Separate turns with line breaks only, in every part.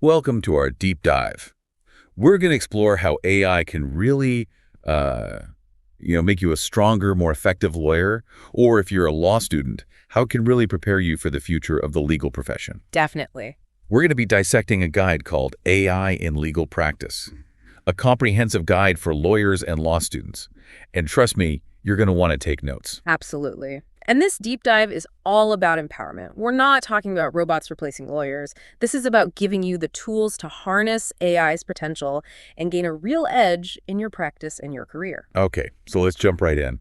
Welcome to our deep dive. We're going to explore how AI can really, make you a stronger, more effective lawyer, or if you're a law student, how it can really prepare you for the future of the legal profession.
Definitely.
We're going to be dissecting a guide called AI in Legal Practice, a comprehensive guide for lawyers and law students. And trust me, you're going to want to take notes.
Absolutely. And this deep dive is all about empowerment. We're not talking about robots replacing lawyers. This is about giving you the tools to harness AI's potential and gain a real edge in your practice and your career.
Okay, so let's jump right in.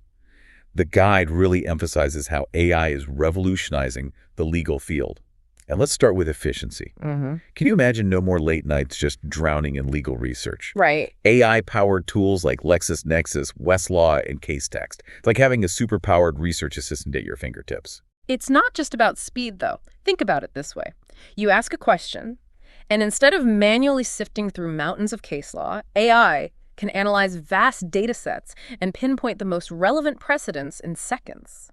The guide really emphasizes how AI is revolutionizing the legal field. And let's start with efficiency. Can you imagine no more late nights just drowning in legal research?
Right.
AI-powered tools like LexisNexis, Westlaw, and CaseText. It's like having a super-powered research assistant at your fingertips.
It's not just about speed, though. Think about it this way. You ask a question, and instead of manually sifting through mountains of case law, AI can analyze vast data sets and pinpoint the most relevant precedents in seconds.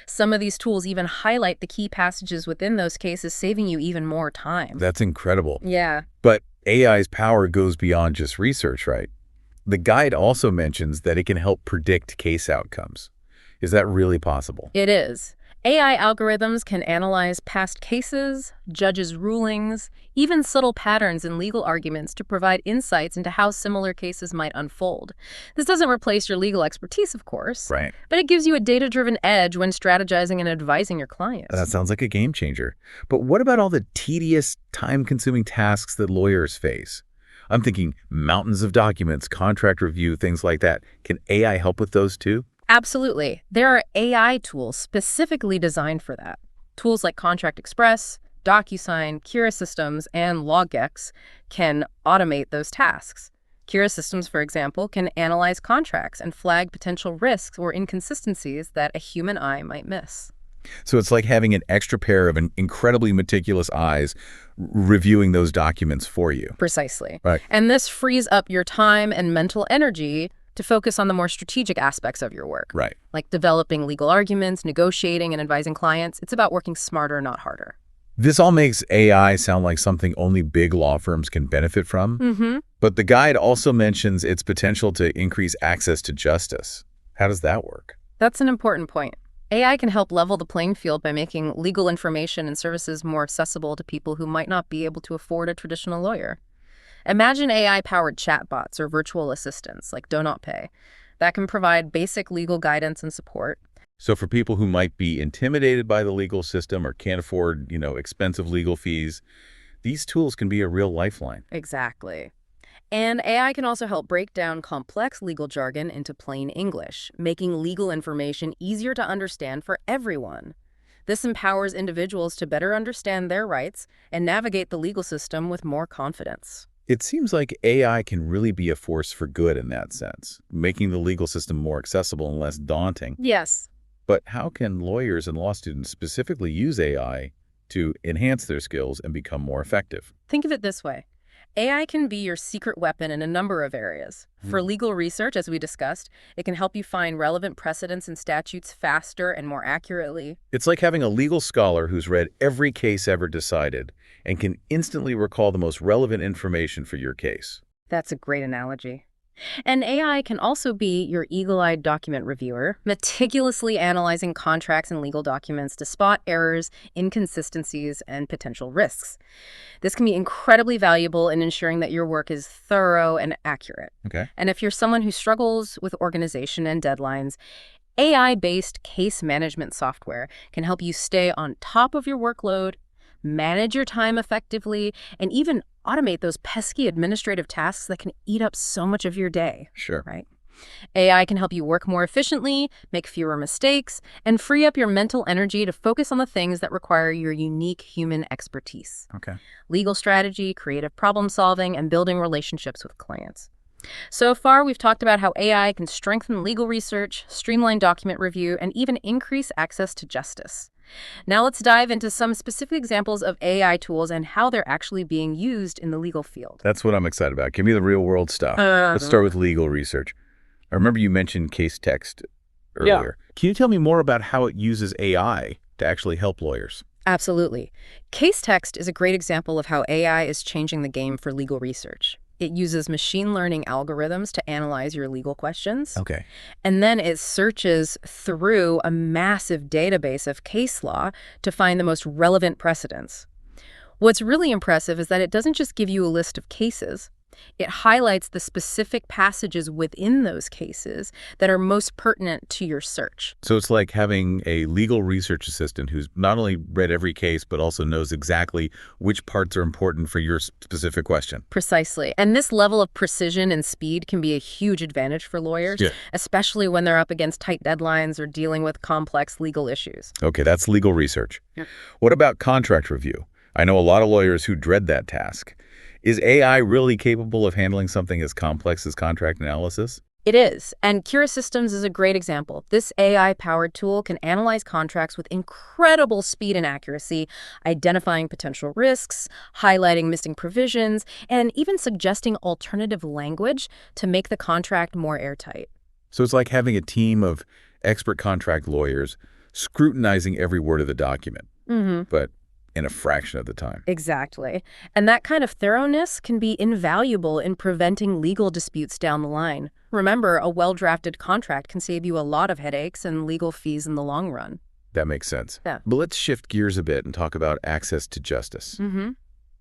Some of these tools even highlight the key passages within those cases, saving you even more time.
That's incredible.
Yeah.
But AI's power goes beyond just research, right? The guide also mentions that it can help predict case outcomes. Is that really possible?
It is. AI algorithms can analyze past cases, judges' rulings, even subtle patterns in legal arguments to provide insights into how similar cases might unfold. This doesn't replace your legal expertise, of course,
Right.
but it gives you a data-driven edge when strategizing and advising your clients.
That sounds like a game changer. But what about all the tedious, time-consuming tasks that lawyers face? I'm thinking mountains of documents, contract review, things like that. Can AI help with those too?
Absolutely. There are AI tools specifically designed for that. Tools like Contract Express, DocuSign, Kira Systems, and LogX can automate those tasks. Kira Systems, for example, can analyze contracts and flag potential risks or inconsistencies that a human eye might miss.
So it's like having an extra pair of incredibly meticulous eyes reviewing those documents for you.
Precisely.
Right.
And this frees up your time and mental energy to focus on the more strategic aspects of your work.
Right.
Like developing legal arguments, negotiating, and advising clients. It's about working smarter, not harder.
This all makes AI sound like something only big law firms can benefit from. But the guide also mentions its potential to increase access to justice. How does that work?
That's an important point. AI can help level the playing field by making legal information and services more accessible to people who might not be able to afford a traditional lawyer. Imagine AI-powered chatbots or virtual assistants like Do Not Pay that can provide basic legal guidance and support.
So for people who might be intimidated by the legal system or can't afford, expensive legal fees, these tools can be a real lifeline.
Exactly. And AI can also help break down complex legal jargon into plain English, making legal information easier to understand for everyone. This empowers individuals to better understand their rights and navigate the legal system with more confidence.
It seems like AI can really be a force for good in that sense, making the legal system more accessible and less daunting.
Yes.
But how can lawyers and law students specifically use AI to enhance their skills and become more effective?
Think of it this way. AI can be your secret weapon in a number of areas. For legal research, as we discussed, it can help you find relevant precedents and statutes faster and more accurately.
It's like having a legal scholar who's read every case ever decided and can instantly recall the most relevant information for your case.
That's a great analogy. And AI can also be your eagle-eyed document reviewer, meticulously analyzing contracts and legal documents to spot errors, inconsistencies, and potential risks. This can be incredibly valuable in ensuring that your work is thorough and accurate.
Okay.
And if you're someone who struggles with organization and deadlines, AI-based case management software can help you stay on top of your workload, manage your time effectively, and even automate those pesky administrative tasks that can eat up so much of your day.
Sure.
Right? AI can help you work more efficiently, make fewer mistakes, and free up your mental energy to focus on the things that require your unique human expertise.
Okay.
Legal strategy, creative problem solving, and building relationships with clients. So far, we've talked about how AI can strengthen legal research, streamline document review, and even increase access to justice. Now let's dive into some specific examples of AI tools and how they're actually being used in the legal field.
That's what I'm excited about. Give me the real world stuff. Let's start with legal research. I remember you mentioned CaseText earlier. Can you tell me more about how it uses AI to actually help lawyers?
Absolutely. Case text is a great example of how AI is changing the game for legal research. It uses machine learning algorithms to analyze your legal questions,
Okay.
and then it searches through a massive database of case law to find the most relevant precedents. What's really impressive is that it doesn't just give you a list of cases. It highlights the specific passages within those cases that are most pertinent to your search.
So it's like having a legal research assistant who's not only read every case, but also knows exactly which parts are important for your specific question.
Precisely. And this level of precision and speed can be a huge advantage for lawyers,
Yeah.
especially when they're up against tight deadlines or dealing with complex legal issues.
Okay, that's legal research.
Yeah.
What about contract review? I know a lot of lawyers who dread that task. Is AI really capable of handling something as complex as contract analysis?
It is, and Cura Systems is a great example. This AI-powered tool can analyze contracts with incredible speed and accuracy, identifying potential risks, highlighting missing provisions, and even suggesting alternative language to make the contract more airtight.
So it's like having a team of expert contract lawyers scrutinizing every word of the document, but in a fraction of the time.
Exactly. And that kind of thoroughness can be invaluable in preventing legal disputes down the line. Remember, a well-drafted contract can save you a lot of headaches and legal fees in the long run.
That makes sense.
Yeah.
But let's shift gears a bit and talk about access to justice.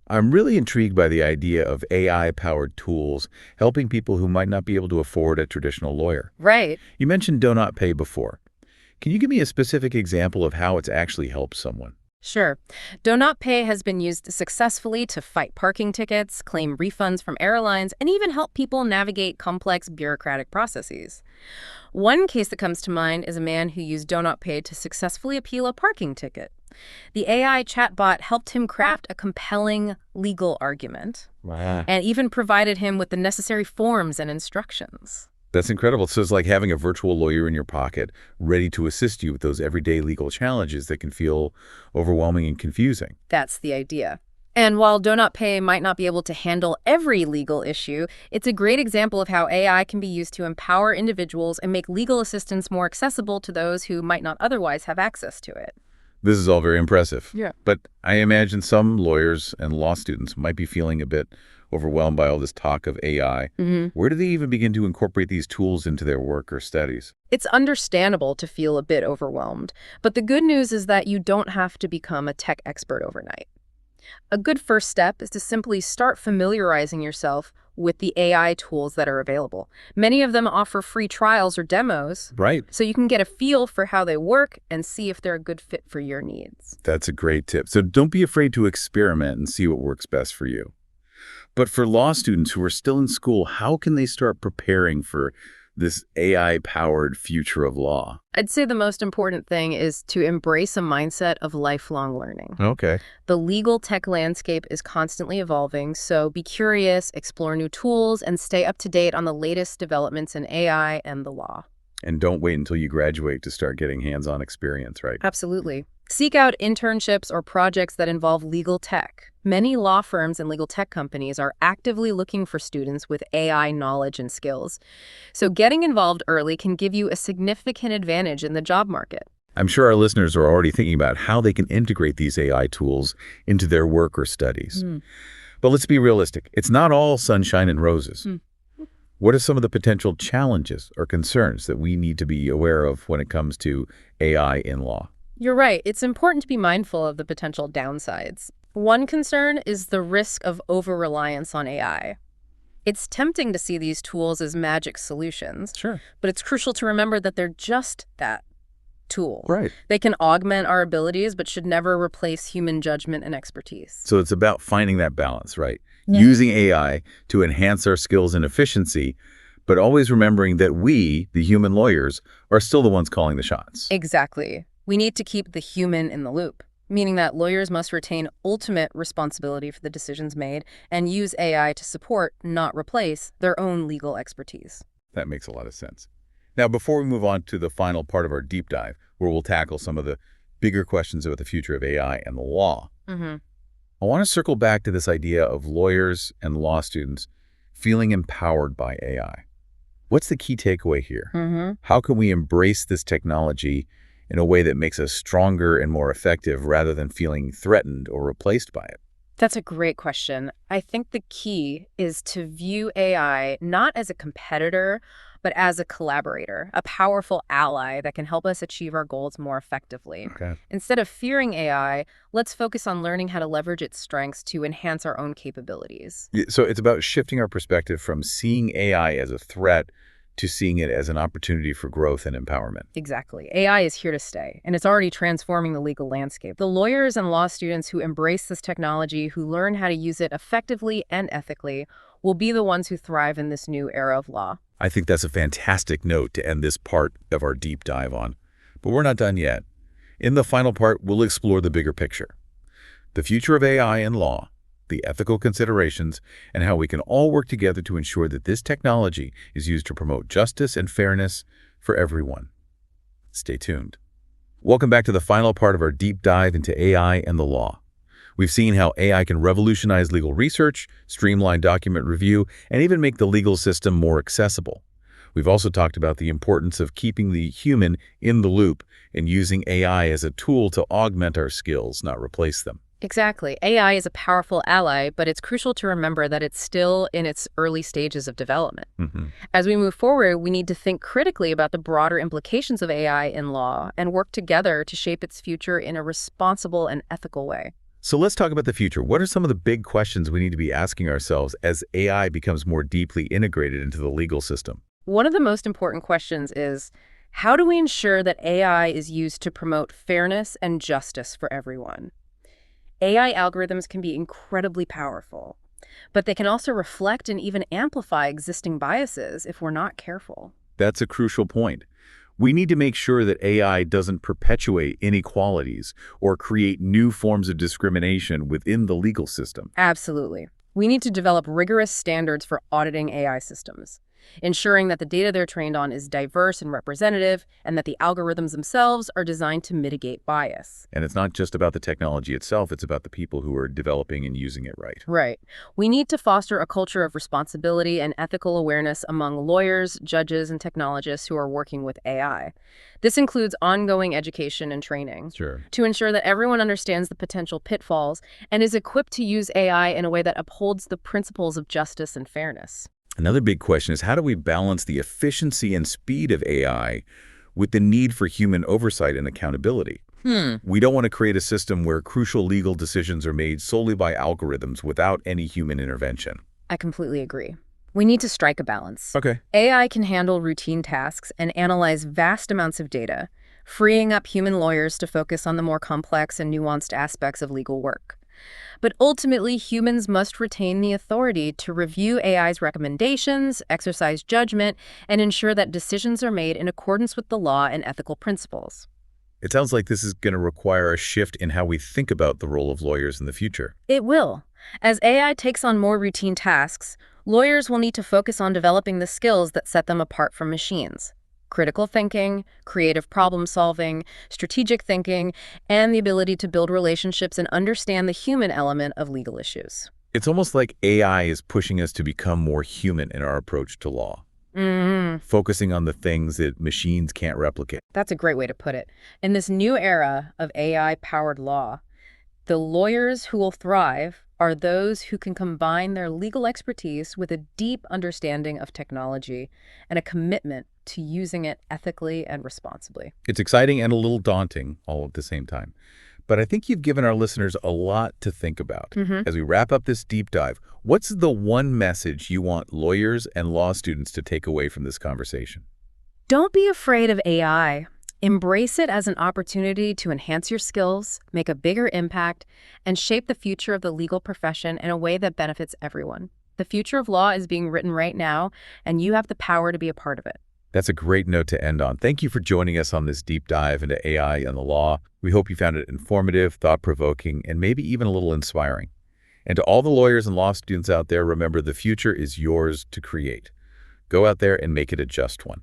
I'm really intrigued by the idea of AI-powered tools helping people who might not be able to afford a traditional lawyer.
Right.
You mentioned Do Not Pay before. Can you give me a specific example of how it's actually helped someone?
Sure. Do Not Pay has been used successfully to fight parking tickets, claim refunds from airlines, and even help people navigate complex bureaucratic processes. One case that comes to mind is a man who used Do Not Pay to successfully appeal a parking ticket. The AI chatbot helped him craft a compelling legal argument and even provided him with the necessary forms and instructions.
That's incredible. So it's like having a virtual lawyer in your pocket, ready to assist you with those everyday legal challenges that can feel overwhelming and confusing.
That's the idea. And while Do Not Pay might not be able to handle every legal issue, it's a great example of how AI can be used to empower individuals and make legal assistance more accessible to those who might not otherwise have access to it.
This is all very impressive.
Yeah.
But I imagine some lawyers and law students might be feeling a bit overwhelmed by all this talk of AI. Where do they even begin to incorporate these tools into their work or studies?
It's understandable to feel a bit overwhelmed, but the good news is that you don't have to become a tech expert overnight. A good first step is to simply start familiarizing yourself with the AI tools that are available. Many of them offer free trials or demos,
Right.
so you can get a feel for how they work and see if they're a good fit for your needs.
That's a great tip. So don't be afraid to experiment and see what works best for you. But for law students who are still in school, how can they start preparing for this AI-powered future of law?
I'd say the most important thing is to embrace a mindset of lifelong learning.
Okay.
The legal tech landscape is constantly evolving, so be curious, explore new tools, and stay up to date on the latest developments in AI and the law.
And don't wait until you graduate to start getting hands-on experience, right?
Absolutely. Seek out internships or projects that involve legal tech. Many law firms and legal tech companies are actively looking for students with AI knowledge and skills. So getting involved early can give you a significant advantage in the job market.
I'm sure our listeners are already thinking about how they can integrate these AI tools into their work or studies. But let's be realistic. It's not all sunshine and roses. What are some of the potential challenges or concerns that we need to be aware of when it comes to AI in law?
You're right. It's important to be mindful of the potential downsides. One concern is the risk of over-reliance on AI. It's tempting to see these tools as magic solutions,
Sure.
but it's crucial to remember that they're just that, tool.
Right.
They can augment our abilities, but should never replace human judgment and expertise.
So it's about finding that balance, right? Using AI to enhance our skills and efficiency, but always remembering that we, the human lawyers, are still the ones calling the shots.
Exactly. We need to keep the human in the loop, meaning that lawyers must retain ultimate responsibility for the decisions made and use AI to support, not replace, their own legal expertise.
That makes a lot of sense. Now, before we move on to the final part of our deep dive, where we'll tackle some of the bigger questions about the future of AI and the law, I want to circle back to this idea of lawyers and law students feeling empowered by AI. What's the key takeaway here? How can we embrace this technology in a way that makes us stronger and more effective rather than feeling threatened or replaced by it?
That's a great question. I think the key is to view AI not as a competitor, but as a collaborator, a powerful ally that can help us achieve our goals more effectively.
Okay.
Instead of fearing AI, let's focus on learning how to leverage its strengths to enhance our own capabilities.
So it's about shifting our perspective from seeing AI as a threat to seeing it as an opportunity for growth and empowerment.
Exactly. AI is here to stay, and it's already transforming the legal landscape. The lawyers and law students who embrace this technology, who learn how to use it effectively and ethically, will be the ones who thrive in this new era of law.
I think that's a fantastic note to end this part of our deep dive on. But we're not done yet. In the final part, we'll explore the bigger picture. The future of AI and law, the ethical considerations, and how we can all work together to ensure that this technology is used to promote justice and fairness for everyone. Stay tuned. Welcome back to the final part of our deep dive into AI and the law. We've seen how AI can revolutionize legal research, streamline document review, and even make the legal system more accessible. We've also talked about the importance of keeping the human in the loop and using AI as a tool to augment our skills, not replace them.
Exactly. AI is a powerful ally, but it's crucial to remember that it's still in its early stages of development. As we move forward, we need to think critically about the broader implications of AI in law and work together to shape its future in a responsible and ethical way.
So let's talk about the future. What are some of the big questions we need to be asking ourselves as AI becomes more deeply integrated into the legal system?
One of the most important questions is, how do we ensure that AI is used to promote fairness and justice for everyone? AI algorithms can be incredibly powerful, but they can also reflect and even amplify existing biases if we're not careful.
That's a crucial point. We need to make sure that AI doesn't perpetuate inequalities or create new forms of discrimination within the legal system.
Absolutely. We need to develop rigorous standards for auditing AI systems, ensuring that the data they're trained on is diverse and representative, and that the algorithms themselves are designed to mitigate bias.
And it's not just about the technology itself, it's about the people who are developing and using it right.
Right. We need to foster a culture of responsibility and ethical awareness among lawyers, judges, and technologists who are working with AI. This includes ongoing education and training
Sure.
to ensure that everyone understands the potential pitfalls and is equipped to use AI in a way that upholds the principles of justice and fairness.
Another big question is, how do we balance the efficiency and speed of AI with the need for human oversight and accountability? We don't want to create a system where crucial legal decisions are made solely by algorithms without any human intervention.
I completely agree. We need to strike a balance.
Okay.
AI can handle routine tasks and analyze vast amounts of data, freeing up human lawyers to focus on the more complex and nuanced aspects of legal work. But ultimately, humans must retain the authority to review AI's recommendations, exercise judgment, and ensure that decisions are made in accordance with the law and ethical principles.
It sounds like this is going to require a shift in how we think about the role of lawyers in the future.
It will. As AI takes on more routine tasks, lawyers will need to focus on developing the skills that set them apart from machines. Critical thinking, creative problem solving, strategic thinking, and the ability to build relationships and understand the human element of legal issues.
It's almost like AI is pushing us to become more human in our approach to law, focusing on the things that machines can't replicate.
That's a great way to put it. In this new era of AI-powered law, the lawyers who will thrive are those who can combine their legal expertise with a deep understanding of technology and a commitment to using it ethically and responsibly.
It's exciting and a little daunting all at the same time. But I think you've given our listeners a lot to think about. As we wrap up this deep dive, what's the one message you want lawyers and law students to take away from this conversation?
Don't be afraid of AI. Embrace it as an opportunity to enhance your skills, make a bigger impact, and shape the future of the legal profession in a way that benefits everyone. The future of law is being written right now, and you have the power to be a part of it.
That's a great note to end on. Thank you for joining us on this deep dive into AI and the law. We hope you found it informative, thought-provoking, and maybe even a little inspiring. And to all the lawyers and law students out there, remember, the future is yours to create. Go out there and make it a just one.